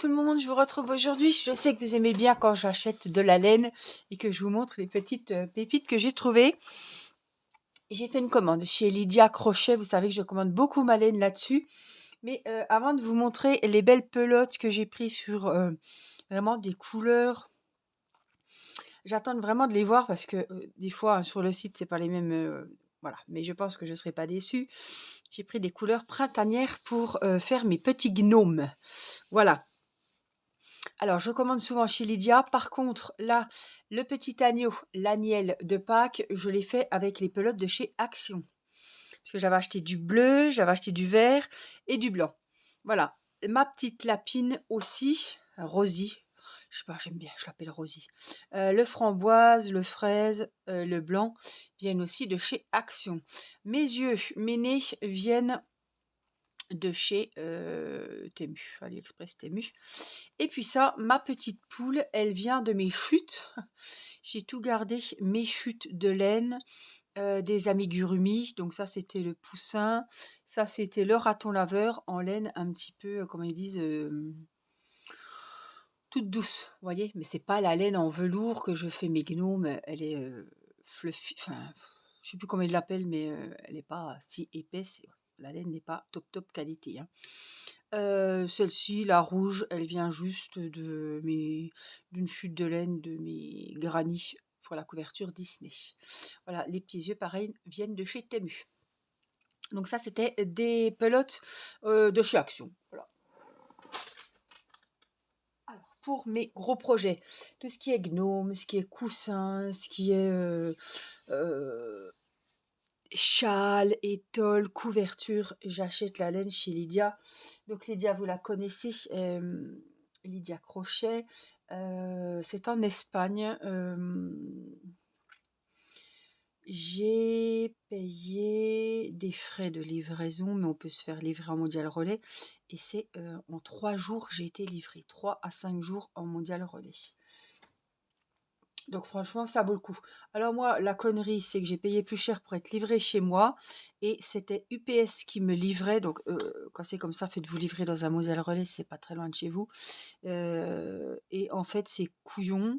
tout le monde, je vous retrouve aujourd'hui. Je sais que vous aimez bien quand j'achète de la laine et que je vous montre les petites pépites que j'ai trouvées. J'ai fait une commande chez Lydia Crochet. Vous savez que je commande beaucoup ma laine là-dessus. Mais avant de vous montrer les belles pelotes que j'ai prises sur vraiment des couleurs, j'attends vraiment de les voir parce que des fois sur le site c'est pas les mêmes. Voilà, mais je pense que je ne serai pas déçue. J'ai pris des couleurs printanières pour faire mes petits gnomes. Voilà. Alors, je commande souvent chez Lydia. Par contre, là, le petit agneau, l'agnelle de Pâques, je l'ai fait avec les pelotes de chez Action. Parce que j'avais acheté du bleu, j'avais acheté du vert et du blanc. Voilà. Ma petite lapine aussi, Rosie. Je sais pas, j'aime bien, je l'appelle Rosie. Le framboise, le fraise, le blanc viennent aussi de chez Action. Mes yeux, mes nez viennent de chez Temu, AliExpress Temu. Et puis ça, ma petite poule, elle vient de mes chutes. J'ai tout gardé, mes chutes de laine, des amigurumis. Donc ça, c'était le poussin. Ça, c'était le raton laveur en laine un petit peu, comment ils disent, toute douce, vous voyez. Mais c'est pas la laine en velours que je fais mes gnomes. Elle est fluffy, enfin, je sais plus comment ils l'appellent, mais elle n'est pas si épaisse. La laine n'est pas top qualité, hein. Celle-ci, la rouge, elle vient juste d'une chute de laine de mes granny pour la couverture Disney. Voilà, les petits yeux, pareil, viennent de chez Temu. Donc ça, c'était des pelotes de chez Action. Voilà. Alors, pour mes gros projets, tout ce qui est gnome, ce qui est coussin, ce qui est châle, étole, couverture, j'achète la laine chez Lydia. Donc Lydia, vous la connaissez, Lydia Crochet. C'est en Espagne. J'ai payé des frais de livraison, mais on peut se faire livrer en mondial relais. Et c'est en 3 jours, j'ai été livrée. 3 à 5 jours en mondial relais. Donc franchement, ça vaut le coup. Alors moi, la connerie, c'est que j'ai payé plus cher pour être livré chez moi et c'était UPS qui me livrait. Donc quand c'est comme ça, faites-vous livrer dans un Moselle Relais, c'est pas très loin de chez vous. Et en fait, c'est couillon.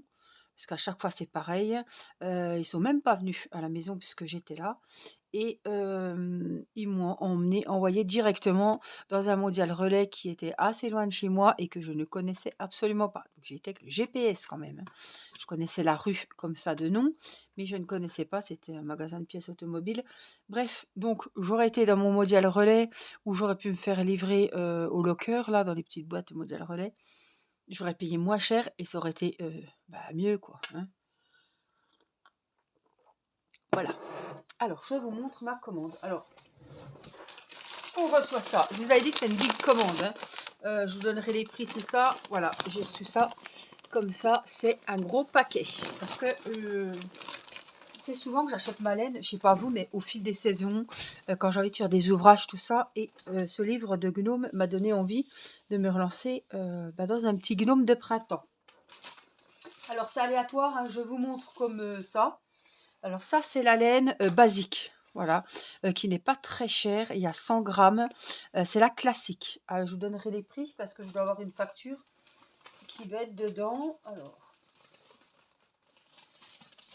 Parce qu'à chaque fois c'est pareil. Ils sont même pas venus à la maison puisque j'étais là. Et ils m'ont envoyé directement dans un mondial relais qui était assez loin de chez moi et que je ne connaissais absolument pas. Donc j'ai été avec le GPS quand même, hein. Je connaissais la rue comme ça de nom, mais je ne connaissais pas, c'était un magasin de pièces automobiles. Bref, donc j'aurais été dans mon mondial relais où j'aurais pu me faire livrer au locker, là, dans les petites boîtes de mondial relais. J'aurais payé moins cher et ça aurait été mieux, quoi, hein. Voilà. Alors, je vous montre ma commande. Alors, on reçoit ça. Je vous avais dit que c'est une big commande, hein. Je vous donnerai les prix, tout ça. Voilà, j'ai reçu ça. Comme ça, c'est un gros paquet. Parce que c'est souvent que j'achète ma laine, je sais pas vous, mais au fil des saisons, quand j'ai envie de faire des ouvrages, tout ça. Et ce livre de gnome m'a donné envie de me relancer dans un petit gnome de printemps. Alors, c'est aléatoire, hein, je vous montre comme ça. Alors ça, c'est la laine basique, voilà, qui n'est pas très chère. Il y a 100 grammes. C'est la classique. Je vous donnerai les prix parce que je dois avoir une facture qui doit être dedans. Alors,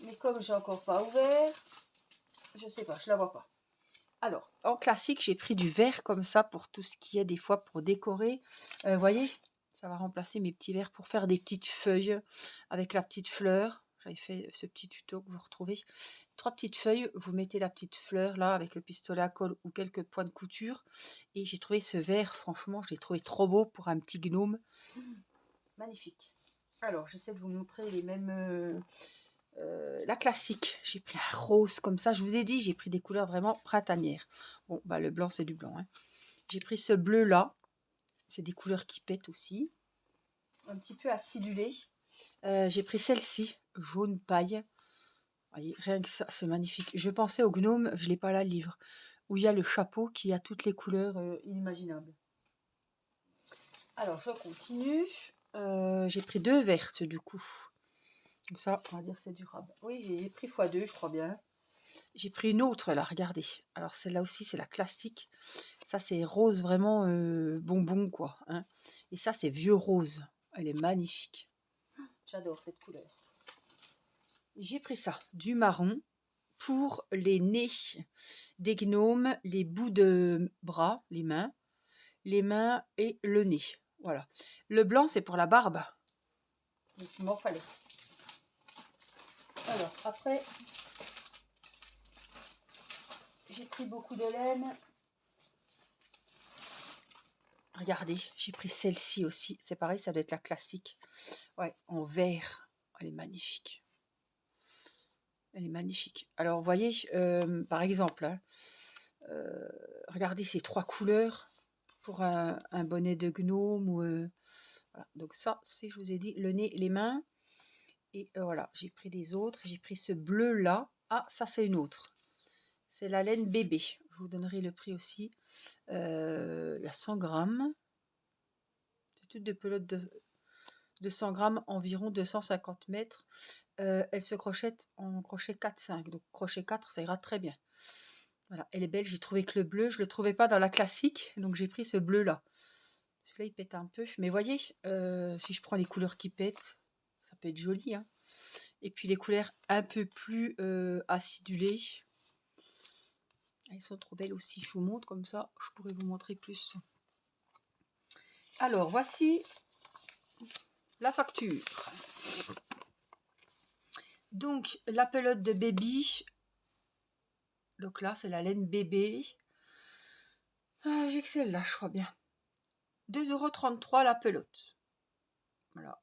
mais comme j'ai encore pas ouvert, je sais pas, je la vois pas. Alors, en classique, j'ai pris du vert comme ça pour tout ce qui est des fois pour décorer. Vous voyez, ça va remplacer mes petits verres pour faire des petites feuilles avec la petite fleur. J'avais fait ce petit tuto que vous retrouvez. 3 petites feuilles, vous mettez la petite fleur là avec le pistolet à colle ou quelques points de couture. Et j'ai trouvé ce vert, franchement, je l'ai trouvé trop beau pour un petit gnome. Magnifique. Alors, j'essaie de vous montrer les mêmes... la classique, j'ai pris un rose comme ça. Je vous ai dit, j'ai pris des couleurs vraiment printanières. Bon, bah le blanc, c'est du blanc, hein. J'ai pris ce bleu là. C'est des couleurs qui pètent aussi. Un petit peu acidulé. J'ai pris celle-ci, jaune paille. Voyez, rien que ça, c'est magnifique. Je pensais au gnome, je l'ai pas là, le livre, où il y a le chapeau qui a toutes les couleurs inimaginables. Alors, je continue. J'ai pris 2 vertes, du coup. Donc ça, on va dire c'est durable. Oui, j'ai pris x2, je crois bien. J'ai pris une autre là, regardez. Alors celle-là aussi, c'est la classique. Ça, c'est rose vraiment bonbon, quoi. Hein. Et ça, c'est vieux rose. Elle est magnifique. J'adore cette couleur. J'ai pris ça, du marron, pour les nez des gnomes, les bouts de bras, les mains et le nez. Voilà. Le blanc, c'est pour la barbe. Donc, il m'en fallait. Alors, après, j'ai pris beaucoup de laine. Regardez, j'ai pris celle-ci aussi. C'est pareil, ça doit être la classique. Ouais, en vert. Elle est magnifique. Elle est magnifique. Alors, vous voyez, par exemple, hein, regardez ces 3 couleurs pour un bonnet de gnome. Ou, voilà. Donc ça, c'est, je vous ai dit, le nez, les mains. Et voilà, j'ai pris des autres. J'ai pris ce bleu-là. Ah, ça, c'est une autre. C'est la laine bébé. Je vous donnerai le prix aussi. Il y a 100 grammes. C'est toutes des pelotes de 100 grammes, environ 250 mètres. Elle se crochette en crochet 4-5. Donc crochet 4, ça ira très bien. Voilà, elle est belle. J'ai trouvé que le bleu, je ne le trouvais pas dans la classique. Donc j'ai pris ce bleu-là. Celui-là, il pète un peu. Mais voyez, si je prends les couleurs qui pètent, ça peut être joli. Hein. Et puis les couleurs un peu plus acidulées. Elles sont trop belles aussi. Je vous montre comme ça. Je pourrais vous montrer plus. Alors, voici la facture. Donc, la pelote de baby. Donc là, c'est la laine bébé. J'ai que celle-là, je crois bien. 2,33 € la pelote. Voilà.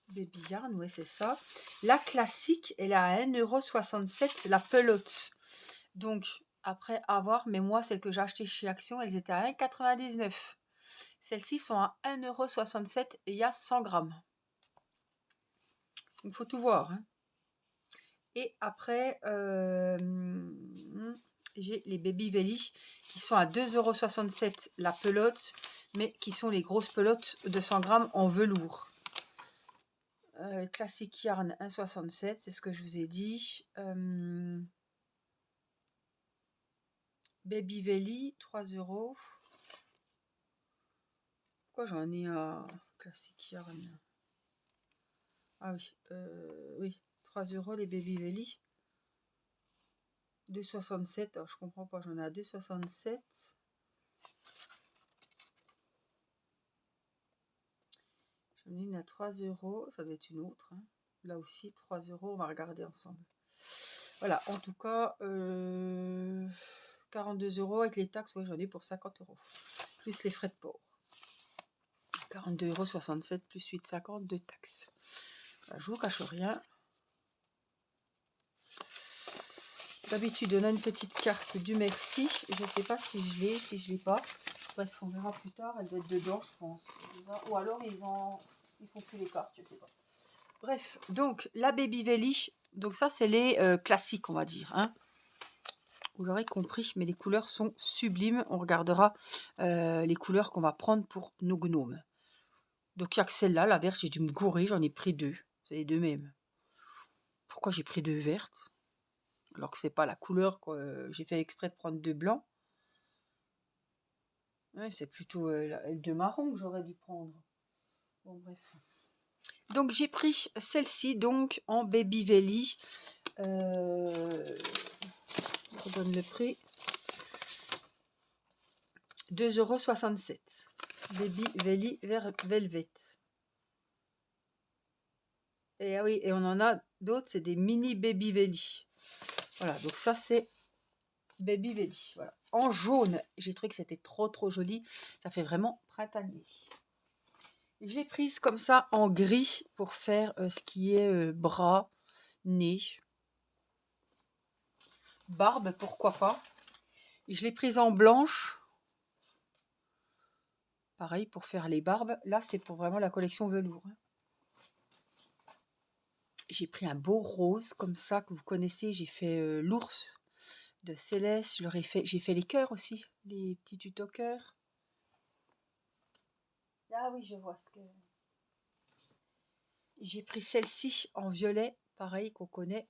Baby Yarn, ouais, c'est ça. La classique, elle est à 1,67 € la pelote. Donc, après avoir, mais moi, celles que j'ai achetées chez Action, elles étaient à 1,99 €. Celles-ci sont à 1,67 € et il y a 100 grammes. Il faut tout voir. Hein. Et après, j'ai les Baby Belly qui sont à 2,67 € la pelote, mais qui sont les grosses pelotes de 100 grammes en velours. Classic Yarn 1,67, c'est ce que je vous ai dit. Baby Belly 3 €. Pourquoi j'en ai un Classic Yarn? Ah oui, oui, 3 € les Baby Belly. 2,67. Alors je comprends pas, j'en ai à 2,67. J'en ai une à 3 €. Ça doit être une autre. Hein. Là aussi, 3 €. On va regarder ensemble. Voilà, en tout cas, 42 € avec les taxes. Oui, j'en ai pour 50 €. Plus les frais de port. 42,67 € plus 8,50 de taxes. Voilà, je vous cache rien. D'habitude, on a une petite carte du merci. Je ne sais pas si je l'ai, si je ne l'ai pas. Bref, on verra plus tard. Elle doit être dedans, je pense. Ou alors, ils font plus les cartes, je ne sais pas. Bref, donc, la Baby Belly. Donc ça, c'est les classiques, on va dire. Hein. Vous l'aurez compris, mais les couleurs sont sublimes. On regardera les couleurs qu'on va prendre pour nos gnomes. Donc, il n'y a que celle-là, la verte. J'ai dû me gourer, j'en ai pris 2. C'est les deux mêmes. Pourquoi j'ai pris 2 vertes? Alors que c'est pas la couleur que j'ai fait exprès de prendre 2 blancs. Ouais, c'est plutôt 2 marrons que j'aurais dû prendre. Bon, bref. Donc, j'ai pris celle-ci, donc, en Baby Belly. Je vous donne le prix. 2,67 €. Baby Belly Velvet. Et ah oui, et on en a d'autres, c'est des mini Baby Belly. Voilà, donc ça c'est Baby Belly. Voilà. En jaune, j'ai trouvé que c'était trop joli. Ça fait vraiment printanier. Je l'ai prise comme ça en gris pour faire ce qui est bras, nez, barbe, pourquoi pas. Je l'ai prise en blanche. Pareil pour faire les barbes. Là, c'est pour vraiment la collection velours. J'ai pris un beau rose comme ça que vous connaissez. J'ai fait l'ours de Céleste. J'ai fait les cœurs aussi, les petits tutos cœurs. Ah oui, je vois ce que... J'ai pris celle-ci en violet, pareil qu'on connaît.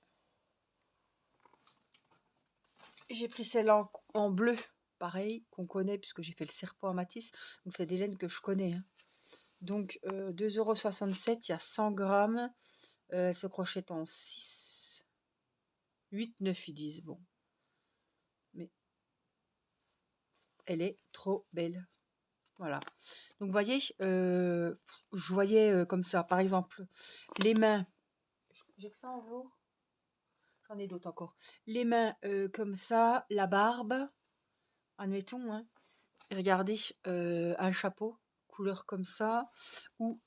J'ai pris celle en bleu, pareil qu'on connaît puisque j'ai fait le serpent à Matisse. Donc c'est des laines que je connais, hein. Donc 2,67 €, il y a 100 grammes. Elle se crochette en 6, 8, 9 ils disent. Bon, mais elle est trop belle. Voilà. Donc vous voyez, je voyais comme ça, par exemple, les mains. J'ai que ça en velours. J'en ai d'autres encore. Les mains comme ça, la barbe, admettons, hein. Regardez, un chapeau, couleur comme ça, ou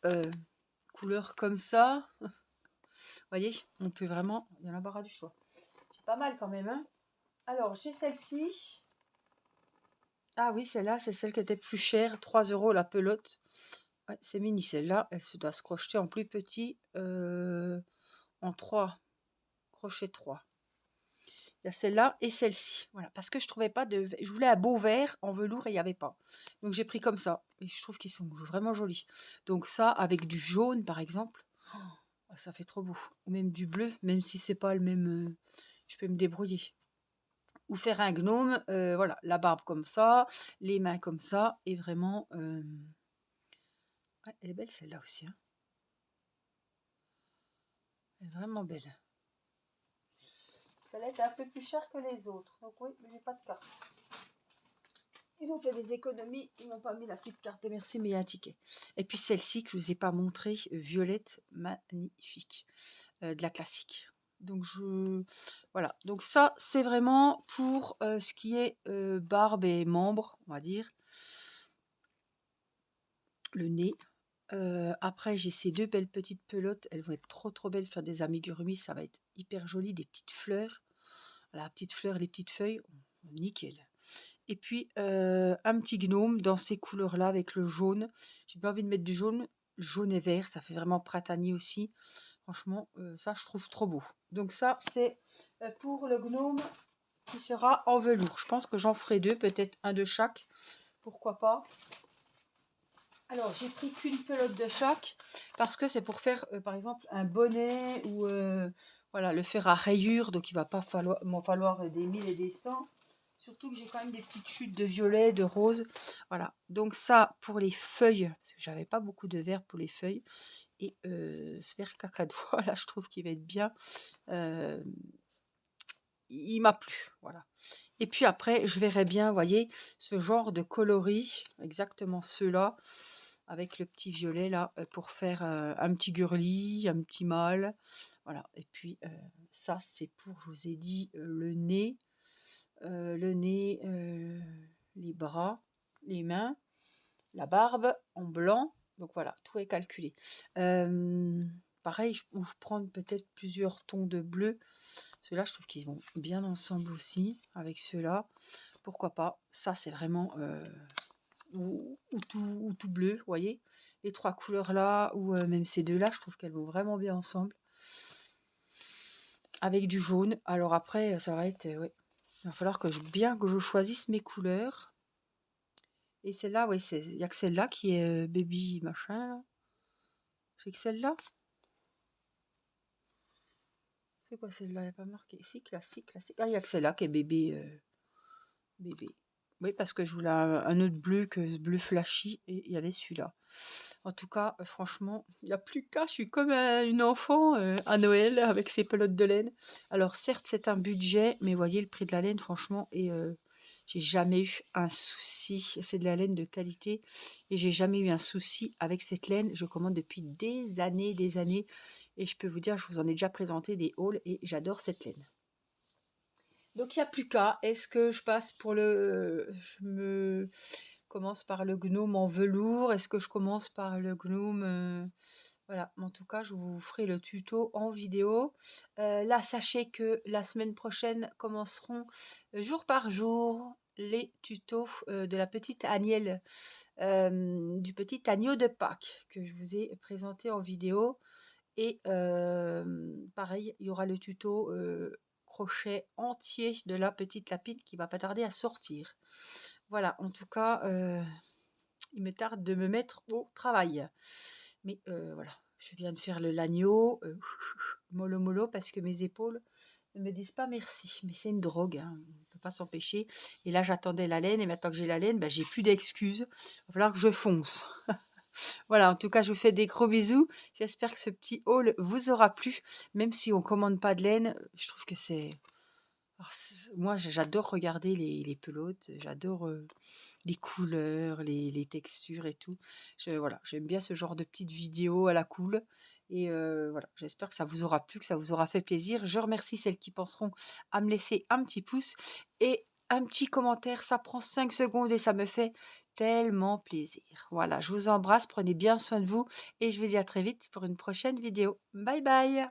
couleur comme ça. Vous voyez, on peut vraiment... Il y en a l'embarras du choix. C'est pas mal quand même, hein. Alors, j'ai celle-ci. Ah oui, celle-là, c'est celle qui était plus chère. 3 € la pelote. Ouais, c'est mini celle-là. Elle se doit se crocheter en plus petit. En 3. Crochet 3. Il y a celle-là et celle-ci. Voilà, parce que je trouvais pas de... Je voulais un beau vert en velours et il n'y avait pas. Donc j'ai pris comme ça. Et je trouve qu'ils sont vraiment jolis. Donc ça, avec du jaune par exemple, oh, ça fait trop beau. Ou même du bleu, même si c'est pas le même... je peux me débrouiller. Ou faire un gnome, voilà, la barbe comme ça, les mains comme ça. Et vraiment... ouais, elle est belle celle-là aussi, hein. Elle est vraiment belle. Celle-là est un peu plus chère que les autres. Donc oui, mais j'ai pas de carte. Ils ont fait des économies, ils m'ont pas mis la petite carte de merci, mais il y a un ticket. Et puis celle-ci que je vous ai pas montré, violette, magnifique, de la classique. Donc voilà. Donc ça, c'est vraiment pour ce qui est barbe et membres, on va dire. Le nez. Après, j'ai ces deux belles petites pelotes. Elles vont être trop trop belles. Faire des amigurumis, ça va être hyper joli. Des petites fleurs. La petite fleur, les petites feuilles, nickel. Et puis un petit gnome dans ces couleurs-là avec le jaune. J'ai pas envie de mettre du jaune et vert, ça fait vraiment printanier aussi. Franchement, ça je trouve trop beau. Donc ça c'est pour le gnome qui sera en velours. Je pense que j'en ferai deux, peut-être un de chaque. Pourquoi pas. Alors j'ai pris qu'une pelote de chaque parce que c'est pour faire par exemple un bonnet ou voilà, le faire à rayures. Donc il va pas m'en falloir des 1000 et des 100. Surtout que j'ai quand même des petites chutes de violet, de rose. Voilà. Donc ça, pour les feuilles, parce que j'avais pas beaucoup de vert pour les feuilles. Et ce vert cacadois, là, je trouve qu'il va être bien. Il m'a plu. Voilà. Et puis après, je verrai bien, vous voyez, ce genre de coloris. Exactement ceux-là. Avec le petit violet, là, pour faire un petit girly, un petit mâle. Voilà. Et puis, ça, c'est pour, je vous ai dit, le nez. Les bras, les mains, la barbe en blanc. Donc voilà, tout est calculé. Pareil, je peux prendre peut-être plusieurs tons de bleu. Ceux-là, je trouve qu'ils vont bien ensemble aussi avec ceux-là. Pourquoi pas. Ça, c'est vraiment... ou tout bleu, vous voyez. Les trois couleurs là, ou même ces deux-là, je trouve qu'elles vont vraiment bien ensemble. Avec du jaune. Alors après, ça va être... ouais. Il va falloir que bien que je choisisse mes couleurs. Et celle-là, oui, il n'y a que celle-là qui est baby machin. Là. C'est que celle-là. C'est quoi celle-là? Il n'y a pas marqué. Si, classique, classique. Ah, il n'y a que celle-là qui est bébé. Bébé. Oui, parce que je voulais un autre bleu que ce bleu flashy. Et il y avait celui-là. En tout cas, franchement, il n'y a plus qu'à. Je suis comme une enfant à Noël avec ses pelotes de laine. Alors, certes, c'est un budget, mais voyez le prix de la laine, franchement. Et j'ai jamais eu un souci. C'est de la laine de qualité. Et j'ai jamais eu un souci avec cette laine. Je commande depuis des années, des années. Et je peux vous dire, je vous en ai déjà présenté des hauls. Et j'adore cette laine. Donc, il n'y a plus qu'à. Est-ce que je passe pour le... Je commence par le gnome en velours? Est-ce que je commence par le gnome... Voilà, en tout cas, je vous ferai le tuto en vidéo. Là, sachez que la semaine prochaine commenceront jour par jour les tutos de la petite Agnelle, du petit agneau de Pâques que je vous ai présenté en vidéo. Et pareil, il y aura le tuto crochet entier de la petite lapine qui va pas tarder à sortir. Voilà, en tout cas, il me tarde de me mettre au travail. Mais voilà, je viens de faire le l'agneau, mollo mollo parce que mes épaules ne me disent pas merci. Mais c'est une drogue, hein, on ne peut pas s'empêcher. Et là, j'attendais la laine et maintenant que j'ai la laine, bah, j'ai plus d'excuses. Il va falloir que je fonce. Voilà, en tout cas, je vous fais des gros bisous. J'espère que ce petit haul vous aura plu. Même si on commande pas de laine, je trouve que c'est... moi, j'adore regarder les pelotes, j'adore les couleurs, les textures et tout. Voilà, j'aime bien ce genre de petites vidéos à la cool. Et voilà, j'espère que ça vous aura plu, que ça vous aura fait plaisir. Je remercie celles qui penseront à me laisser un petit pouce et un petit commentaire. Ça prend 5 secondes et ça me fait tellement plaisir. Voilà, je vous embrasse, prenez bien soin de vous et je vous dis à très vite pour une prochaine vidéo. Bye bye!